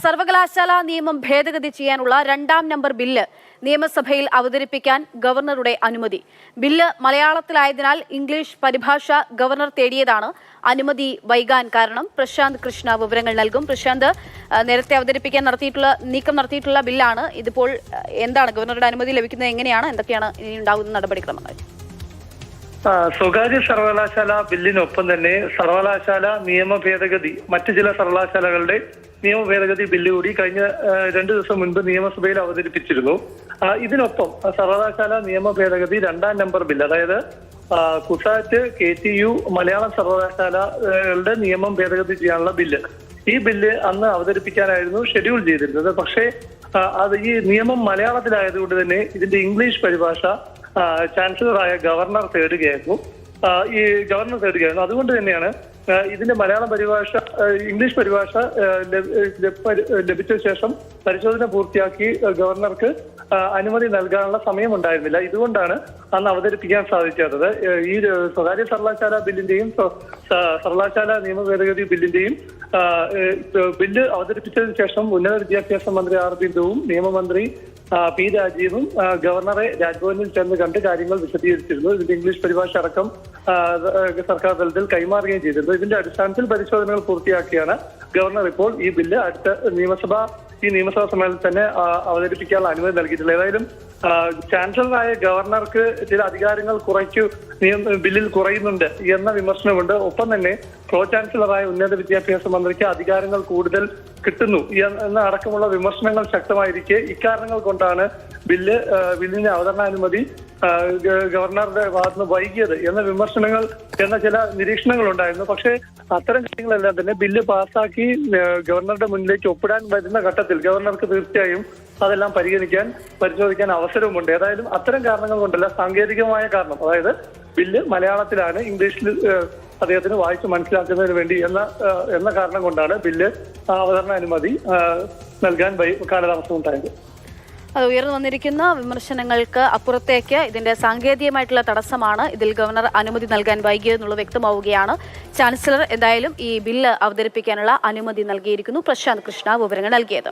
സർവകലാശാല നിയമം ഭേദഗതി ചെയ്യാനുള്ള 2ാം നമ്പർ ബില്ല് നിയമസഭയിൽ അവതരിപ്പിക്കാൻ ഗവർണറുടെ അനുമതി. ബില്ല് മലയാളത്തിലായതിനാൽ ഇംഗ്ലീഷ് പരിഭാഷ ഗവർണർ തേടിയതാണ്. അനുമതി വൈകാൻ കാരണം പ്രശാന്ത് കൃഷ്ണ വിവരങ്ങൾ നൽകും. പ്രശാന്ത്, നേരത്തെ അവതരിപ്പിക്കാൻ നീക്കം നടത്തിയിട്ടുള്ള ബില്ലാണ്. ഇതിപ്പോൾ എന്താണ് ഗവർണറുടെ അനുമതി ലഭിക്കുന്നത്? എങ്ങനെയാണ്, എന്തൊക്കെയാണ് ഇനി ഉണ്ടാകുന്ന നടപടിക്രമങ്ങൾ? സ്വകാര്യ സർവകലാശാല ബില്ലിനൊപ്പം തന്നെ സർവകലാശാല നിയമ ഭേദഗതി, മറ്റു ചില സർവകലാശാലകളുടെ നിയമ ഭേദഗതി ബില്ല് കൂടി കഴിഞ്ഞ 2 ദിവസം മുൻപ് നിയമസഭയിൽ അവതരിപ്പിച്ചിരുന്നു. ഇതിനൊപ്പം സർവകലാശാല നിയമ ഭേദഗതി 2ാം നമ്പർ ബില്ല്, അതായത് കുസാറ്റ്, KTU, മലയാളം സർവകലാശാലകളുടെ നിയമം ഭേദഗതി ചെയ്യാനുള്ള ബില്ല്, ഈ ബില്ല് അന്ന് അവതരിപ്പിക്കാനായിരുന്നു ഷെഡ്യൂൾ ചെയ്തിരുന്നത്. പക്ഷേ ഈ നിയമം മലയാളത്തിലായതുകൊണ്ട് തന്നെ ഇതിന്റെ ഇംഗ്ലീഷ് പരിഭാഷ ചാൻസലറായ ഗവർണർ തേടുകയായിരുന്നു. അതുകൊണ്ട് തന്നെയാണ് ഇതിന്റെ മലയാളം പരിഭാഷ, ഇംഗ്ലീഷ് പരിഭാഷ ലഭിച്ച ശേഷം പരിശോധന പൂർത്തിയാക്കി ഗവർണർക്ക് അനുമതി നൽകാനുള്ള സമയം ഉണ്ടായിരുന്നില്ല. ഇതുകൊണ്ടാണ് അന്ന് അവതരിപ്പിക്കാൻ സാധിക്കാത്തത്. ഈ സ്വകാര്യ സർവകലാശാല ബില്ലിന്റെയും സർവകലാശാല നിയമ ഭേദഗതി ബില്ലിന്റെയും ബില്ല് അവതരിപ്പിച്ചതിന് ശേഷം ഉന്നത വിദ്യാഭ്യാസ മന്ത്രി R ബിന്ദുവും നിയമമന്ത്രി P രാജീവും ഗവർണറെ രാജ്ഭവനിൽ ചെന്ന് കണ്ട് കാര്യങ്ങൾ വിശദീകരിച്ചിരുന്നു. ഇതിന്റെ ഇംഗ്ലീഷ് പരിഭാഷ അടക്കം സർക്കാർ തലത്തിൽ കൈമാറുകയും ചെയ്തിരുന്നു. ഇതിന്റെ അടിസ്ഥാനത്തിൽ പരിശോധനകൾ പൂർത്തിയാക്കിയാണ് ഗവർണർ ഇപ്പോൾ ഈ ബില്ല് അടുത്ത നിയമസഭാ സമ്മേളനത്തിൽ തന്നെ അവതരിപ്പിക്കാനുള്ള അനുമതി നൽകിയിട്ടുള്ളത്. ഏതായാലും ചാൻസലറായ ഗവർണർക്ക് ചില അധികാരങ്ങൾ ബില്ലിൽ കുറയുന്നുണ്ട് എന്ന വിമർശനമുണ്ട്. ഒപ്പം തന്നെ പ്രോ ചാൻസലറായ ഉന്നത വിദ്യാഭ്യാസ മന്ത്രിക്ക് അധികാരങ്ങൾ കൂടുതൽ കിട്ടുന്നു എന്ന അടക്കമുള്ള വിമർശനങ്ങൾ ശക്തമായിരിക്കെ ഇക്കാരണങ്ങൾ കൊണ്ടാണ് ബില്ലിന്റെ അവതരണാനുമതി ഗവർണറുടെ ഭാഗത്തുനിന്ന് വൈകിയത് എന്ന ചില നിരീക്ഷണങ്ങൾ ഉണ്ടായിരുന്നു. പക്ഷേ അത്തരം കാര്യങ്ങളെല്ലാം തന്നെ ബില്ല് പാസ്സാക്കി ഗവർണറുടെ മുന്നിലേക്ക് ഒപ്പിടാൻ വരുന്ന ഘട്ടത്തിൽ ഗവർണർക്ക് തീർച്ചയായും അതെല്ലാം പരിശോധിക്കാൻ അവസരവുമുണ്ട്. ഏതായാലും അത്തരം കാരണങ്ങൾ കൊണ്ടല്ല, സാങ്കേതികമായ കാരണം, അതായത് ബില്ല് മലയാളത്തിലാണ്, ഇംഗ്ലീഷിൽ അദ്ദേഹത്തിന് വായിച്ച് മനസ്സിലാക്കുന്നതിന് വേണ്ടി എന്ന കാരണം കൊണ്ടാണ് ബില്ല് അവതരണ അനുമതി നൽകാൻ കാലതാമസം ഉണ്ടായത്. അത് ഉയർന്നു വന്നിരിക്കുന്ന വിമർശനങ്ങൾക്ക് അപ്പുറത്തേക്ക് ഇതിന്റെ സാങ്കേതികമായിട്ടുള്ള തടസ്സമാണ് ഇതിൽ ഗവർണർ അനുമതി നൽകാൻ വൈകിയതെന്നുള്ളത് വ്യക്തമാവുകയാണ്. ചാൻസലർ എന്തായാലും ഈ ബില്ല് അവതരിപ്പിക്കാനുള്ള അനുമതി നൽകിയിരിക്കുന്നു. പ്രശാന്ത് കൃഷ്ണ വിവരങ്ങൾ നൽകിയത്.